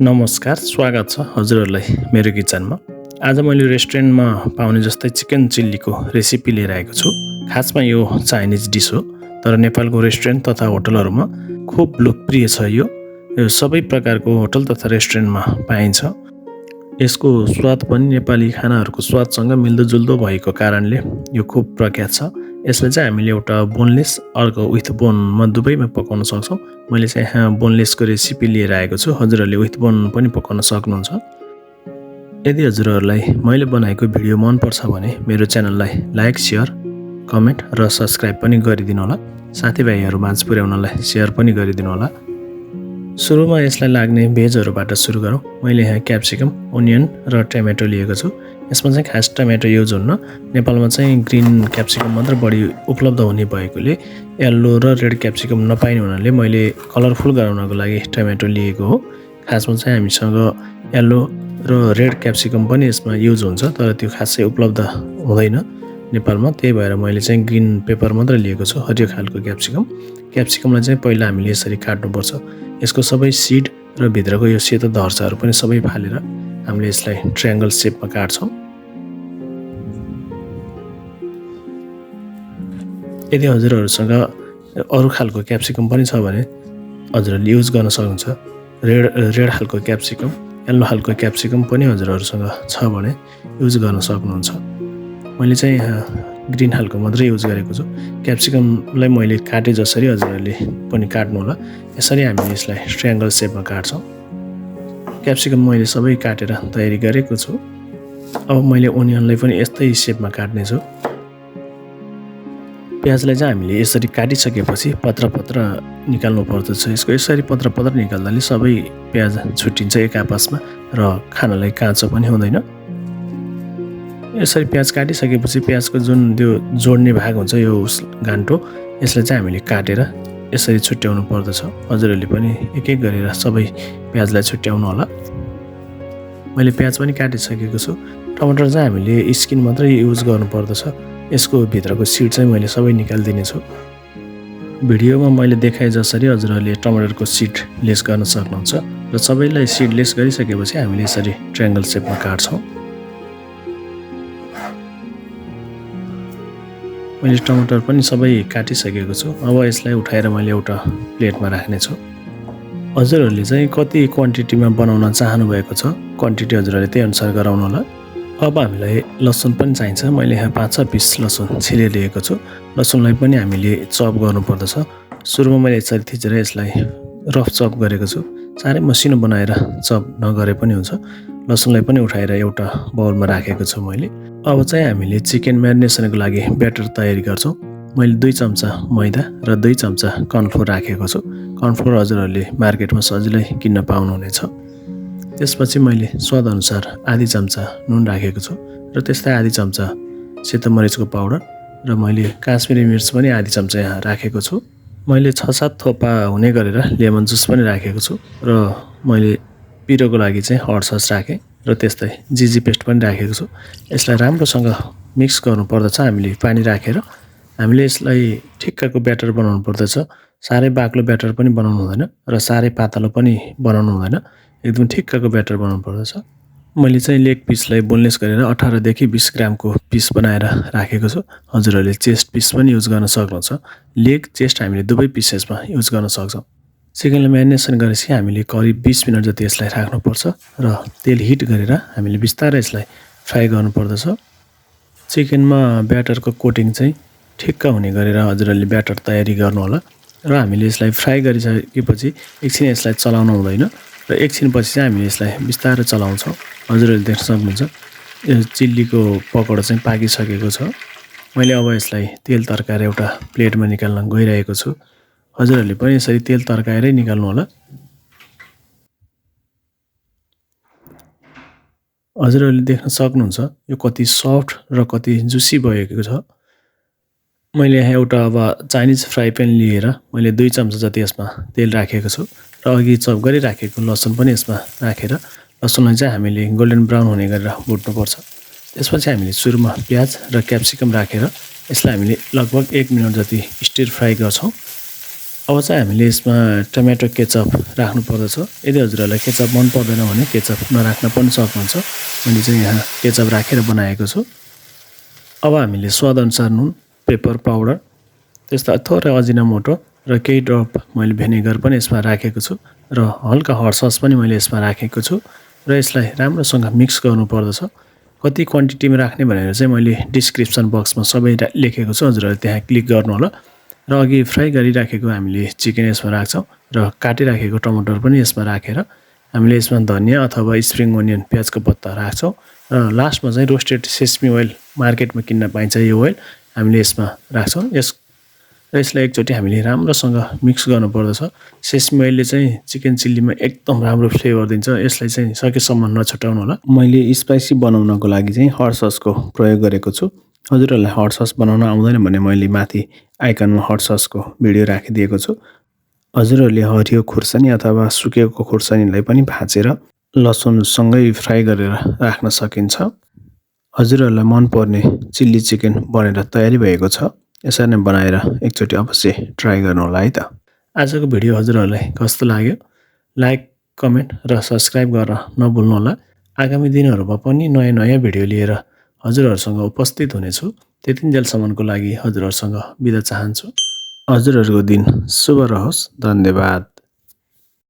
नमस्कार, स्वागत छ हजुरहरूलाई मेरो किचनमा। आज मैले रेस्टुरेन्टमा पाउने जस्तै चिकन चिल्लीको रेसिपी लिएर आएको छु। खासमा यो चाइनिज डिस हो, तर नेपालको रेस्टुरेन्ट तथा होटलहरूमा खूब लोकप्रिय छ। यो सबै प्रकारको होटल तथा रेस्टुरेन्टमा पाइन्छ। यसको स्वाद पनि नेपाली खानाहरूको स्वादसँग मिल्दोजुल्दो भएको कारणले यो खूब प्रख्यात छ। यसलाई चाहिँ हामीले एउटा बोनलेस अर्को विथ बोनमा दुवैमा पकाउन सक्छौँ। मैले चाहिँ यहाँ बोनलेसको रेसिपी लिएर आएको छु। हजुरहरूले विथ बोन पनि पकाउन सक्नुहुन्छ। यदि हजुरहरूलाई मैले बनाएको भिडियो मनपर्छ भने मेरो च्यानललाई लाइक, सेयर, कमेन्ट र सब्सक्राइब पनि गरिदिनु होला। साथीभाइहरू माझ पुर्याउनलाई सेयर पनि गरिदिनु होला। सुरुमा यसलाई लाग्ने भेजहरूबाट सुरु गरौँ। मैले यहाँ क्याप्सिकम, ओनियन र टमेटो लिएको छु। यसमा चाहिँ खास टमेटो युज हुन्न। नेपालमा चाहिँ ग्रिन क्याप्सिकम मात्र बढी उपलब्ध हुने भएकोले येल्लो र रेड क्याप्सिकम नपाइने हुनाले मैले कलरफुल गराउनको लागि टमेटो लिएको हो। खासमा चाहिँ हामीसँग येल्लो र रेड क्याप्सिकम पनि यसमा युज हुन्छ, तर त्यो खासै उपलब्ध हुँदैन नेपालमा। त्यही भएर मैले चाहिँ ग्रिन पेपर मात्र लिएको छु, हरियो खालको क्याप्सिकम। क्याप्सिकमलाई चाहिँ पहिला हामीले यसरी काट्नुपर्छ। यसको सबै सिड र भित्रको यो सेतो धर्साहरू पनि सबै फालेर हामीले यसलाई ट्रायङ्गल सेपमा काट्छौँ। यदि हजुरहरूसँग अरू खालको क्याप्सिकम पनि छ भने हजुरहरूले युज गर्न सक्नुहुन्छ। रेड खालको क्याप्सिकम, येल्लो खालको क्याप्सिकम पनि हजुरहरूसँग छ भने युज गर्न सक्नुहुन्छ। मैले चाहिँ यहाँ ग्रिन खालको मात्रै युज गरेको छु। क्याप्सिकमलाई मैले काटे जसरी हजुरहरूले पनि काट्नु होला। यसरी हामीले यसलाई ट्रायङ्गल सेपमा काट्छौँ। क्याप्सिकम मैले सबै काटेर तयारी गरेको छु। अब मैले ओनियनलाई पनि यस्तै सेपमा काट्नेछु। प्याजलाई चाहिँ हामीले यसरी काटिसकेपछि पत्र पत्र निकाल्नु पर्दछ। यसको यसरी पत्र पत्र निकाल्दाले सबै प्याज छुट्टिन्छ एक आपसमा र खानालाई काँचो पनि हुँदैन। यसरी प्याज काटिसकेपछि प्याजको जुन त्यो जोड्ने भाग हुन्छ यो गान्टो, यसलाई चाहिँ हामीले काटेर यसरी छुट्याउनु पर्दछ। हजुरहरूले पनि एक एक गरेर सबै प्याजलाई छुट्याउनु होला। मैले प्याज पनि काटिसकेको छु। टमाटर चाहिँ हामीले स्किन मात्रै युज गर्नु पर्दछ। यसको भित्रको सिड चाहिँ मैले सबै निकालिदिनेछु। भिडियोमा मैले देखाए जसरी हजुरहरूले टमाटरको सिड लेस गर्न सक्नुहुन्छ र सबैलाई सिड लेस गरिसकेपछि हामीले यसरी ट्रायङ्गल सेपमा काट्छौँ। मैले टमाटर पनि सबै काटिसकेको छु। अब यसलाई उठाएर मैले एउटा प्लेटमा राख्नेछु। हजुरहरूले चाहिँ कति क्वान्टिटीमा बनाउन चाहनु भएको छ, क्वान्टिटी हजुरहरूले त्यही अनुसार गराउनु होला। अब हामीलाई लसुन पनि चाहिन्छ। मैले यहाँ 5-6 पिस लसुन छिलेर लिएको छु। लसुनलाई पनि हामीले चप गर्नुपर्दछ। सुरुमा मैले यसरी थिचेर यसलाई रफ चप गरेको छु। साह्रै मसिनो बनाएर चप नगरे पनि हुन्छ। लसुनलाई पनि उठाएर एउटा बाउलमा राखेको छु मैले। अब चाहिँ हामीले चिकन म्यारिनेसनको लागि ब्याटर तयारी गर्छौँ। मैले 2 चम्चा मैदा र 2 चम्चा कर्नफ्लोर राखेको छु। कर्नफ्लोर हजुरहरूले मार्केटमा सजिलै किन्न पाउनुहुनेछ। त्यसपछि मैले स्वादअनुसार आधी चम्चा नुन राखेको छु र त्यस्तै आधी चम्चा सेतो मरिचको पाउडर र मैले काश्मिरी मिर्च पनि आधी चम्चा यहाँ राखेको छु। मैले 6-7 थोपा हुने गरेर लेमन जुस पनि राखेको छु र मैले पिरोको लागि चाहिँ हट सस राखेँ र त्यस्तै जिजी पेस्ट पनि राखेको छु। यसलाई राम्रोसँग मिक्स गर्नुपर्दछ। हामीले पानी राखेर हामीले यसलाई ठिक्कको ब्याटर बनाउनु पर्दछ। साह्रै बाक्लो ब्याटर पनि बनाउनु हुँदैन र साह्रै पातलो पनि बनाउनु हुँदैन। एकदम ठिक्कको ब्याटर बनाउनु पर्दछ। मैले चाहिँ लेग पिसलाई बोनलेस गरेर 18 देखि 20 ग्रामको पिस बनाएर राखेको छु। हजुरहरूले चेस्ट पिस पनि युज गर्न सक्नुहुन्छ। लेग, चेस्ट हामीले दुवै पिसेसमा युज गर्न सक्छौँ। चिकनलाई म्यारिनेसन गरेपछि हामीले करिब 20 मिनट जति यसलाई राख्नुपर्छ र तेल हिट गरेर हामीले बिस्तारै यसलाई फ्राई गर्नुपर्दछ। चिकनमा ब्याटरको कोटिङ चाहिँ ठिक्क हुने गरेर हजुरहरूले ब्याटर तयारी गर्नु होला र हामीले यसलाई फ्राई गरिसकेपछि एकछिन यसलाई चलाउनु हुँदैन र एकछिनपछि चाहिँ हामीले यसलाई बिस्तारै चलाउँछौँ। हजुरहरूले देख्न सक्नुहुन्छ यो चिल्लीको पकौडा चाहिँ पाकिसकेको छ। मैले अब यसलाई तेल तर्काएर एउटा प्लेटमा निकाल्न गइरहेको छु। हजुरहरूले पनि यसरी तेल तर्काएरै निकाल्नु होला। हजुरहरूले देख्न सक्नुहुन्छ यो कति सफ्ट र कति जुसी भएको छ। मैले यहाँ एउटा अब चाइनिज फ्राई प्यान लिएर मैले 2 चम्चा जति यसमा तेल राखेको छु र अघि चप गरिराखेको लसुन पनि यसमा राखेर लसुनलाई चाहिँ हामीले गोल्डन ब्राउन हुने गरेर भुट्नुपर्छ। त्यसपछि हामीले सुरुमा प्याज र क्याप्सिकम राखेर यसलाई हामीले लगभग 1 मिनट जति स्टिर फ्राई गर्छौँ। अब चाहिँ हामीले यसमा टमेटो केचप राख्नु पर्दछ। यदि हजुरहरूलाई केचप मन पर्दैन भने केचप नराख्न पनि सक्नुहुन्छ। मैले चाहिँ यहाँ केचप राखेर बनाएको छु। अब हामीले स्वादअनुसार नुन, पेपर पाउडर, त्यस्ता थोरै अजिनामोटो र केही ड्रप मैले भिनेगर पनि यसमा राखेको छु र हल्का हट सस पनि मैले यसमा राखेको छु र यसलाई राम्रोसँग मिक्स गर्नु पर्दछ। कति क्वान्टिटीमा राख्ने भनेर चाहिँ मैले डिस्क्रिप्सन बक्समा सबै लेखेको छु, हजुरहरूले त्यहाँ क्लिक गर्नु होला। र अघि फ्राई गरिराखेको हामीले चिकन यसमा राख्छौँ र काटिराखेको टमाटर पनि यसमा राखेर हामीले यसमा धनिया अथवा स्प्रिङ ओनियन प्याजको पत्ता राख्छौँ र लास्टमा चाहिँ रोस्टेड सेसमी ओइल मार्केटमा किन्न पाइन्छ, यो ओइल हामीले यसमा राख्छौँ। यसलाई एकचोटि हामीले राम्रोसँग मिक्स गर्नुपर्दछ। सेसमी ओइलले चाहिँ चिकन चिल्लीमा एकदम राम्रो फ्लेभर दिन्छ। यसलाई चाहिँ सकेसम्म नछुटाउनु होला। मैले स्पाइसी बनाउनको लागि चाहिँ हट ससको प्रयोग गरेको छु। हजुरहरूलाई हट सस बनाउन आउँदैन भने मैले माथि आइकनमा हट ससको भिडियो राखिदिएको छु। हजुरहरूले हरियो खुर्सानी अथवा सुकेको खुर्सानीलाई पनि भाँचेर लसुनसँगै फ्राई गरेर राख्न सकिन्छ। हजुरहरूलाई मनपर्ने चिल्ली चिकन बनेर तयारी भएको छ। यसरी नै बनाएर एकचोटि अवश्य ट्राई गर्नु होला है त। आजको भिडियो हजुरहरूलाई कस्तो लाग्यो? लाइक, कमेन्ट र सब्सक्राइब गर्न नभुल्नु होला। आगामी दिनहरूमा पनि नयाँ नयाँ भिडियो लिएर हजुरहरूसँग उपस्थित हुनेछु। त्यतिन्जेलसम्मको लागि हजुरहरूसँग बिदा चाहन्छु। हजुरहरूको दिन शुभ रहोस्। धन्यवाद।